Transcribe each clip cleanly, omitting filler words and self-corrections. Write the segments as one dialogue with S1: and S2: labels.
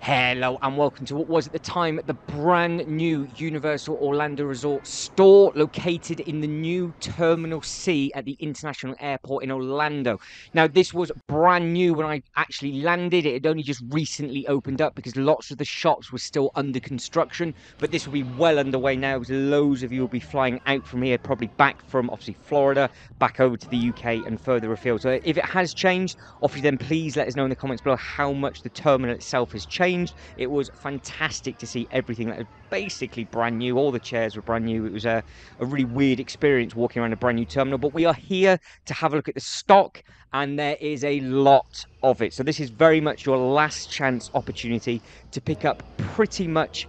S1: Hello and welcome to what was at the time the brand new Universal Orlando Resort store located in the new Terminal C at the International Airport in Orlando. Now, this was brand new when I actually landed. It had only just recently opened up because lots of the shops were still under construction, but this will be well underway now because loads of you will be flying out from here, probably back from obviously Florida, back over to the UK and further afield. So if it has changed, obviously then please let us know in the comments below how much the terminal itself has changed. It was fantastic to see everything that was basically brand new. All the chairs were brand new. It was a really weird experience walking around a brand new terminal, but we are here to have a look at the stock, and there is a lot of it. So this is very much your last chance opportunity to pick up pretty much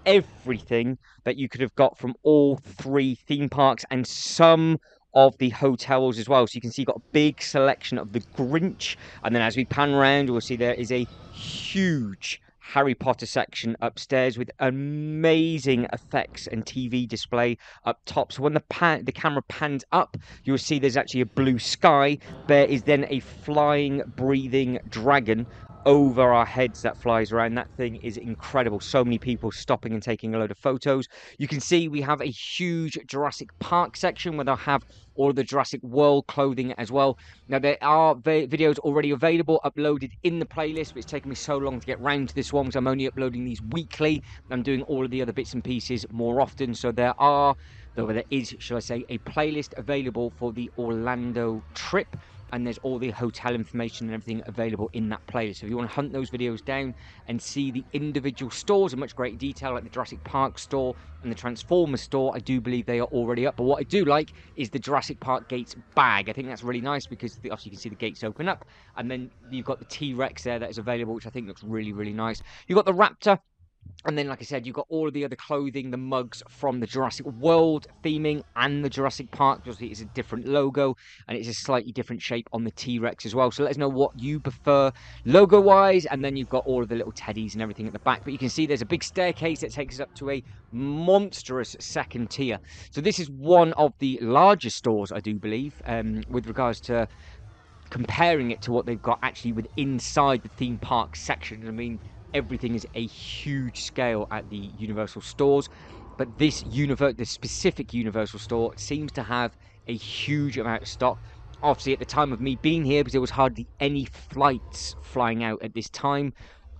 S1: everything that you could have got from all three theme parks and some of the hotels as well. So you can see you've got a big selection of the Grinch, and then as we pan around, we'll see there is a huge Harry Potter section upstairs with amazing effects and TV display up top. So when the camera pans up, you'll see there's actually a blue sky. There is then a flying, breathing dragon over our heads that flies around. That thing is incredible. So many people stopping and taking a load of photos. You can see we have a huge Jurassic Park section where they'll have all of the Jurassic World clothing as well. Now, there are videos already available, uploaded in the playlist, but it's taken me so long to get round to this one because I'm only uploading these weekly. I'm doing all of the other bits and pieces more often. So there is, shall I say, a playlist available for the Orlando trip, and there's all the hotel information and everything available in that playlist. So if you want to hunt those videos down and see the individual stores in much greater detail, like the Jurassic Park store and the Transformers store, I do believe they are already up. But what I do like is the Jurassic Park gates bag. I think that's really nice because obviously you can see the gates open up, and then you've got the T-Rex there that is available, which I think looks really, really nice. You've got the Raptor. And then, like I said, you've got all of the other clothing, the mugs from the Jurassic World theming and the Jurassic Park. Obviously, it's a different logo and it's a slightly different shape on the T-Rex as well. So let us know what you prefer logo-wise. And then you've got all of the little teddies and everything at the back. But you can see there's a big staircase that takes us up to a monstrous second tier. So this is one of the largest stores, I do believe, with regards to comparing it to what they've got actually with inside the theme park section. I mean, everything is a huge scale at the Universal stores, but this specific Universal store seems to have a huge amount of stock. Obviously, at the time of me being here, because there was hardly any flights flying out at this time,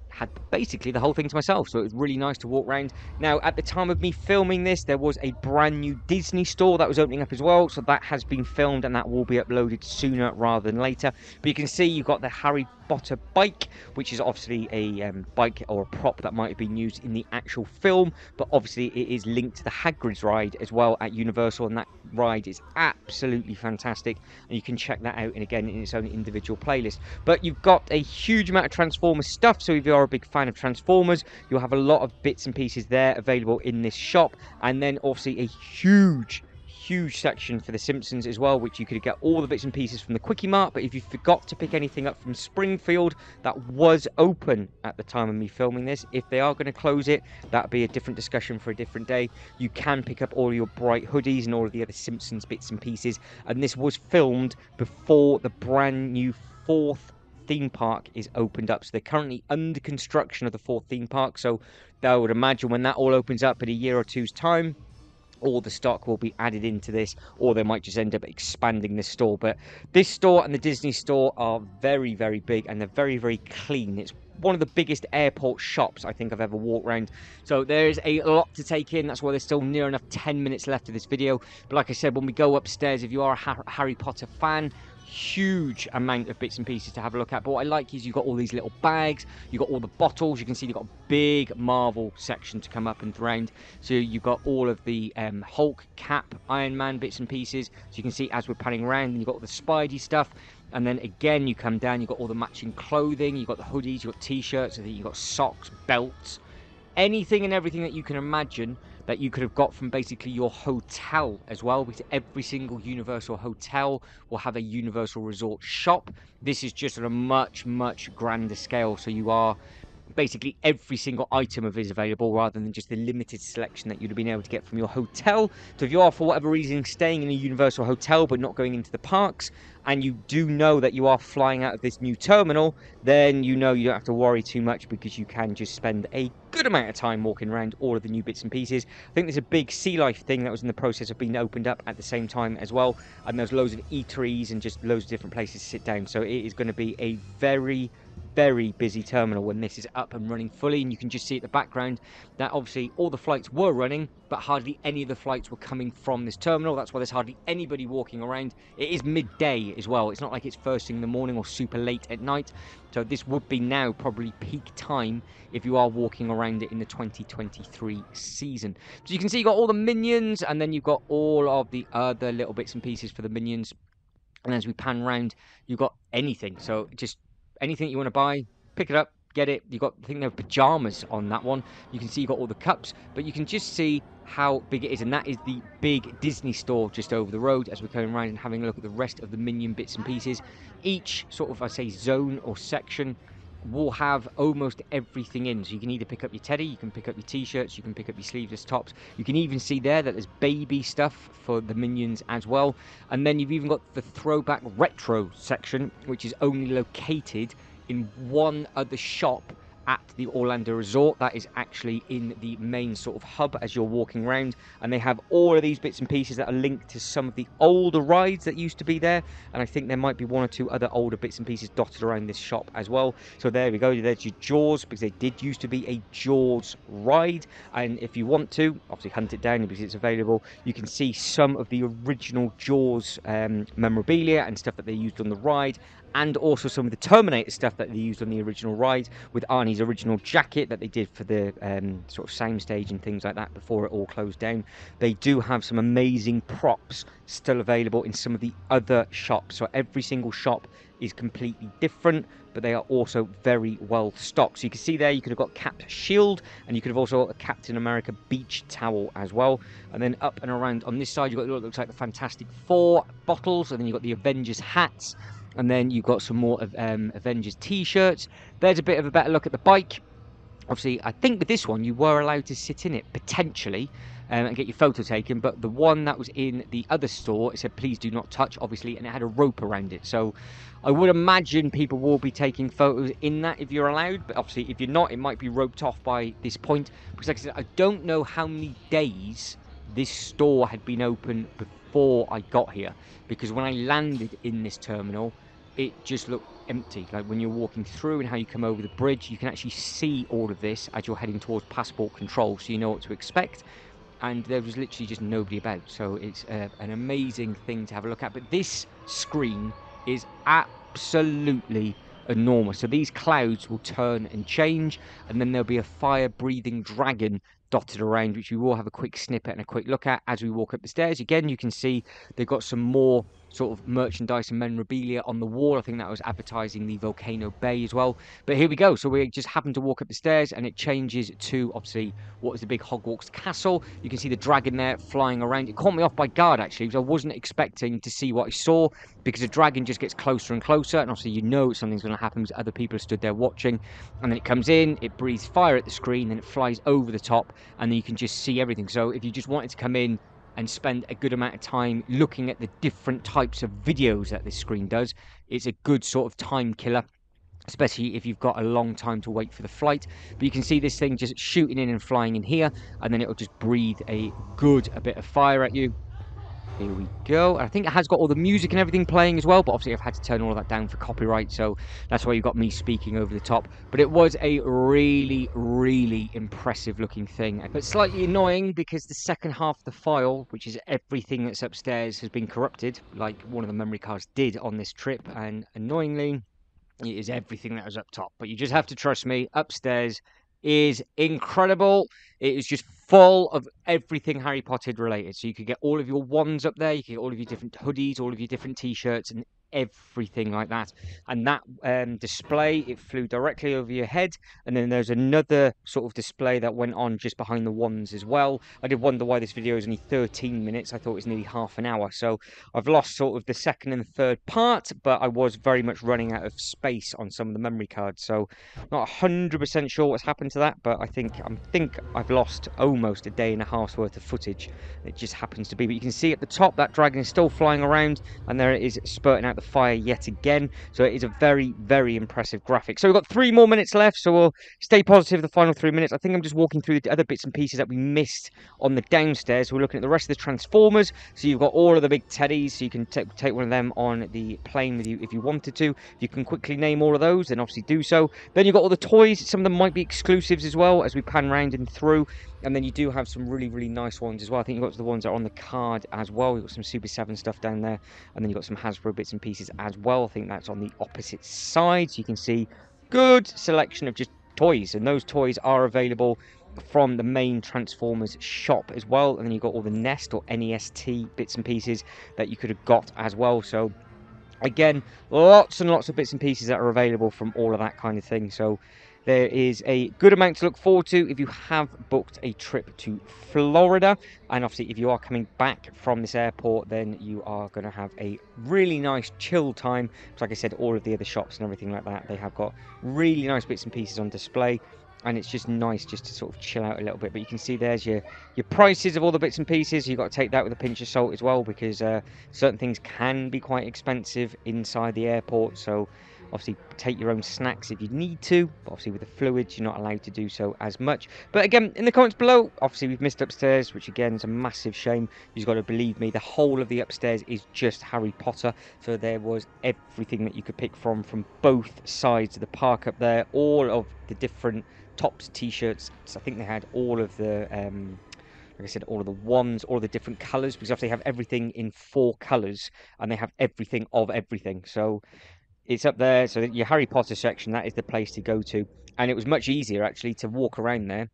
S1: had basically the whole thing to myself, so it was really nice to walk around. Now, at the time of me filming this, there was a brand new Disney store that was opening up as well, so that has been filmed and that will be uploaded sooner rather than later. But you can see you've got the Harry Potter bike, which is obviously a bike or a prop that might have been used in the actual film, but obviously it is linked to the Hagrid's ride as well at Universal, and that ride is absolutely fantastic, and you can check that out, and again, in its own individual playlist. But you've got a huge amount of Transformers stuff, so if you are a big fan of Transformers, you'll have a lot of bits and pieces there available in this shop, and then obviously a huge section for the Simpsons as well, which you could get all the bits and pieces from the Quickie Mart. But if you forgot to pick anything up from Springfield, that was open at the time of me filming this. If they are going to close it, that'll be a different discussion for a different day. You can pick up all your bright hoodies and all of the other Simpsons bits and pieces, and this was filmed before the brand new fourth theme park is opened up. So they're currently under construction of the fourth theme park, so I would imagine when that all opens up in a year or two's time, all the stock will be added into this, or they might just end up expanding the store. But this store and the Disney store are very, very big, and they're very, very clean. It's one of the biggest airport shops I think I've ever walked around. So there's a lot to take in. That's why there's still near enough 10 minutes left of this video. But like I said, when we go upstairs, if you are a Harry Potter fan, huge amount of bits and pieces to have a look at. But what I like is you've got all these little bags, you've got all the bottles, you can see you've got a big Marvel section to come up and around. So you've got all of the Hulk, Cap, Iron Man bits and pieces. So you can see as we're panning around, and you've got all the Spidey stuff. And then again, you come down, you've got all the matching clothing, you've got the hoodies, you've got t-shirts, I think you've got socks, belts, anything and everything that you can imagine that you could have got from basically your hotel as well, because every single Universal hotel will have a Universal Resort shop. This is just on a much, much grander scale, so you are basically every single item of it is available rather than just the limited selection that you'd have been able to get from your hotel. So if you are for whatever reason staying in a Universal hotel but not going into the parks, and you do know that you are flying out of this new terminal, then you know you don't have to worry too much, because you can just spend a good amount of time walking around all of the new bits and pieces. I think there's a big sea life thing that was in the process of being opened up at the same time as well, and there's loads of eateries and just loads of different places to sit down. So it is going to be a very, very busy terminal when this is up and running fully. And you can just see at the background that obviously all the flights were running, but hardly any of the flights were coming from this terminal. That's why there's hardly anybody walking around. It is midday as well. It's not like it's first thing in the morning or super late at night. So this would be now probably peak time if you are walking around it in the 2023 season. So you can see you've got all the minions, and then you've got all of the other little bits and pieces for the minions. And as we pan around, you've got anything. So just anything you want to buy, pick it up, get it. You've got, I think there are pajamas on that one. You can see you've got all the cups, but you can just see how big it is. And that is the big Disney store just over the road as we're going around and having a look at the rest of the minion bits and pieces. Each sort of, I say, zone or section will have almost everything in. So you can either pick up your teddy, you can pick up your t-shirts, you can pick up your sleeveless tops. You can even see there that there's baby stuff for the minions as well. And then you've even got the throwback retro section, which is only located in one other shop at the Orlando Resort. That is actually in the main sort of hub as you're walking around, and they have all of these bits and pieces that are linked to some of the older rides that used to be there, and I think there might be one or two other older bits and pieces dotted around this shop as well. So there we go, there's your Jaws, because they did used to be a Jaws ride, and if you want to obviously hunt it down because it's available, you can see some of the original Jaws memorabilia and stuff that they used on the ride, and also some of the Terminator stuff that they used on the original ride, with Arnie's original jacket that they did for the sort of soundstage and things like that before it all closed down. They do have some amazing props still available in some of the other shops. So every single shop is completely different, but they are also very well stocked. So you can see there, you could have got Cap's shield, and you could have also got a Captain America beach towel as well. And then up and around on this side, you've got what looks like the Fantastic Four bottles, and then you've got the Avengers hats. And then you've got some more of Avengers t-shirts. There's a bit of a better look at the bike. Obviously, I think with this one, you were allowed to sit in it, potentially, and get your photo taken. But the one that was in the other store, it said, please do not touch, obviously, and it had a rope around it. So I would imagine people will be taking photos in that if you're allowed. But obviously, if you're not, it might be roped off by this point. Because like I said, I don't know how many days this store had been open before I got here, because when I landed in this terminal, it just looked empty. Like when you're walking through and how you come over the bridge, you can actually see all of this as you're heading towards passport control, so you know what to expect. And there was literally just nobody about, so it's an amazing thing to have a look at. But this screen is absolutely enormous. So these clouds will turn and change, and then there'll be a fire-breathing dragon dotted around, which we will have a quick snippet and a quick look at as we walk up the stairs. Again, you can see they've got some more sort of merchandise and memorabilia on the wall. I think that was advertising the Volcano Bay as well. But here we go. So we just happen to walk up the stairs, and it changes to obviously what is the big Hogwarts castle. You can see the dragon there flying around. It caught me off by guard actually, because I wasn't expecting to see what I saw, because the dragon just gets closer and closer, and obviously you know something's going to happen because other people stood there watching. And then it comes in, it breathes fire at the screen, then it flies over the top, and then you can just see everything. So if you just wanted to come in and spend a good amount of time looking at the different types of videos that this screen does, it's a good sort of time killer, especially if you've got a long time to wait for the flight. But you can see this thing just shooting in and flying in here, and then it'll just breathe a bit of fire at you. Here we go. I think it has got all the music and everything playing as well, but obviously I've had to turn all of that down for copyright, so that's why you've got me speaking over the top. But it was a really, really impressive looking thing, but slightly annoying because the second half of the file, which is everything that's upstairs, has been corrupted, like one of the memory cards did on this trip, and annoyingly, it is everything that was up top. But you just have to trust me, upstairs is incredible. It is just full of everything Harry Potter related. So you could get all of your wands up there, you could get all of your different hoodies, all of your different t-shirts, and everything like that. And that display, it flew directly over your head, and then there's another sort of display that went on just behind the wands as well. I did wonder why this video is only 13 minutes. I thought it was nearly half an hour, so I've lost sort of the second and third part, but I was very much running out of space on some of the memory cards, so not 100% sure what's happened to that. But I think I've lost almost a day and a half's worth of footage. It just happens to be, but you can see at the top that dragon is still flying around, and there it is spurting out the the fire yet again. So it is a very, very impressive graphic. So we've got 3 more minutes left, so we'll stay positive the final 3 minutes. I think I'm just walking through the other bits and pieces that we missed on the downstairs. So we're looking at the rest of the Transformers. So you've got all of the big teddies, so you can take one of them on the plane with you if you wanted to. If you can quickly name all of those, then obviously do so. Then you've got all the toys. Some of them might be exclusives as well as we pan round and through. And then you do have some really, really nice ones as well. I think you've got the ones that are on the card as well. You've got some Super 7 stuff down there. And then you've got some Hasbro bits and pieces as well. I think that's on the opposite side. So you can see good selection of just toys. And those toys are available from the main Transformers shop as well. And then you've got all the Nest or NEST bits and pieces that you could have got as well. So again, lots and lots of bits and pieces that are available from all of that kind of thing. So there is a good amount to look forward to if you have booked a trip to Florida. And obviously, if you are coming back from this airport, then you are going to have a really nice chill time. Like I said, all of the other shops and everything like that, they have got really nice bits and pieces on display. And it's just nice just to sort of chill out a little bit. But you can see there's your prices of all the bits and pieces. You've got to take that with a pinch of salt as well, because certain things can be quite expensive inside the airport. So obviously take your own snacks if you need to, but obviously with the fluids you're not allowed to do so as much. But again, in the comments below, obviously we've missed upstairs, which again is a massive shame. You've got to believe me, the whole of the upstairs is just Harry Potter. So there was everything that you could pick from both sides of the park up there. All of the different tops, t-shirts. So I think they had all of the like I said, all of the wands, all of the different colours, because obviously they have everything in 4 colours and they have everything of everything. So it's up there. So your Harry Potter section, that is the place to go to. And it was much easier actually to walk around there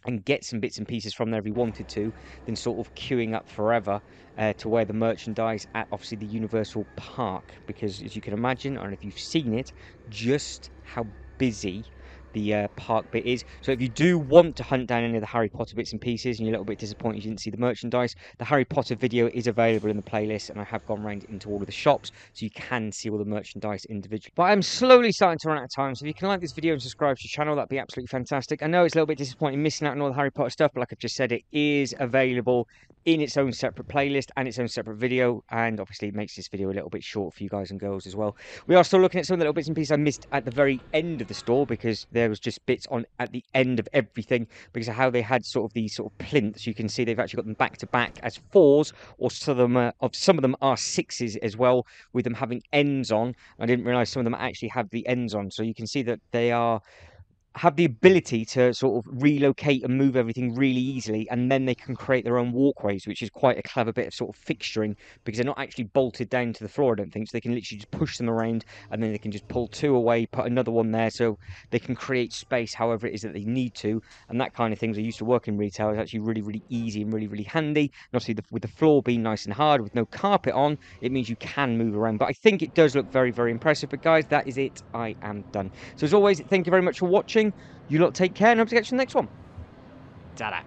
S1: and get some bits and pieces from there if you wanted to, than sort of queuing up forever to wear the merchandise at obviously the Universal Park. Because as you can imagine, and if you've seen it, just how busy the park bit is. So if you do want to hunt down any of the Harry Potter bits and pieces and you're a little bit disappointed you didn't see the merchandise, the Harry Potter video is available in the playlist, and I have gone round into all of the shops so you can see all the merchandise individually. But I'm slowly starting to run out of time, so if you can like this video and subscribe to the channel, that'd be absolutely fantastic. I know it's a little bit disappointing missing out on all the Harry Potter stuff, but like I've just said, it is available in its own separate playlist and its own separate video, and obviously it makes this video a little bit short for you guys and girls as well. We are still looking at some of the little bits and pieces I missed at the very end of the store, because there was just bits on at the end of everything because of how they had sort of these sort of plinths. You can see they've actually got them back to back as 4s, or some of them are 6s as well, with them having ends on. I didn't realize some of them actually have the ends on, so you can see that they have the ability to sort of relocate and move everything really easily, and then they can create their own walkways, which is quite a clever bit of sort of fixturing, because they're not actually bolted down to the floor, I don't think. So they can literally just push them around, and then they can just pull 2 away, put another one there, so they can create space however it is that they need to. And that kind of things, I used to work in retail, is actually really, really easy and really, really handy. And obviously with the floor being nice and hard with no carpet on, it means you can move around. But I think it does look very, very impressive. But guys, that is it. I am done. So as always, thank you very much for watching. You lot take care, and I hope to catch you in the next one. Ta-da.